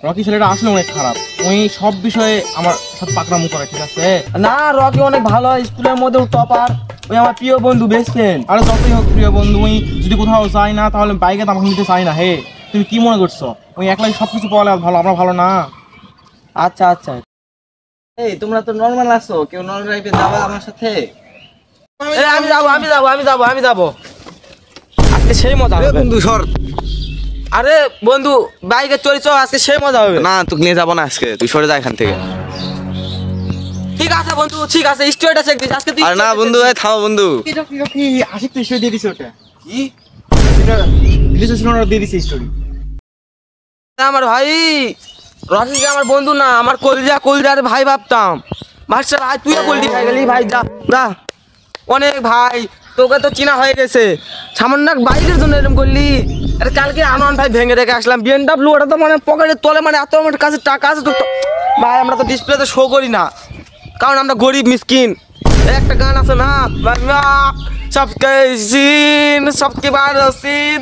Rocky ছেলেটা আসলে অনেক খারাপ, ওই সব বিষয়ে আমার সাথে পাকড়ামো করে, ঠিক আছে? না, রকি অনেক ভালো, স্কুলের মধ্যে টপার, ওই আমার প্রিয় বন্ধু, বেস্ট ফ্রেন্ড। আরে যতই হোক প্রিয় বন্ধু, ওই যদি কোথাও যাই না তাহলে বাইকে তো আমাকে নিতে চাই না। হে, তুমি কি মনে করছো ওই একলাই সবকিছু পাওয়া ভালো, আমরা ভালো না? আচ্ছা আচ্ছা, এই তোমরা তো নর্মাল আছো, কেউ নর্মাল লাইফে যাবা আমার সাথে? আমি যাবো আজকে সেই মজা হবে বন্ধু সর। আরে বন্ধু বাইকে চড়ি, চ আজকে সেই মজা হবে। না, তোকে নিয়ে যাবো না আজকে, তুই সরে যা এখান থেকে। ঠিক আছে বন্ধু, ঠিক আছে, স্টোরিটা চেক দিস আজকে তুই। আর না বন্ধু, থামো বন্ধু। রকি আশিক তো স্টোরি দিয়ে দিছে, ওটা কি দিয়ে দিছে স্টোরি। আমার ভাই রকি আমার বন্ধু না, আমার কলজার ভাই ভাবতাম। মাস্টার ভাই তুইও কলজি খাই গেলি ভাই, যা যা। অনেক ভাই, তোকে তো চিনা হয়ে গেছে, সামান্য বাইকের জন্য এরকম করলি। আরে কালকে আনোয়ান ভাই ভেঙে রেখে আসলাম BMW, ওটা তো মানে পকেটের তলে, মানে এত আমার কাছে টাকা আছে তো ভাই, আমরা তো ডিসপ্লেতে শো করি না, কারণ আমরা গরিব মিসকিন। একটা গান আছে না, সবকে সিন সবকে বারো সিন।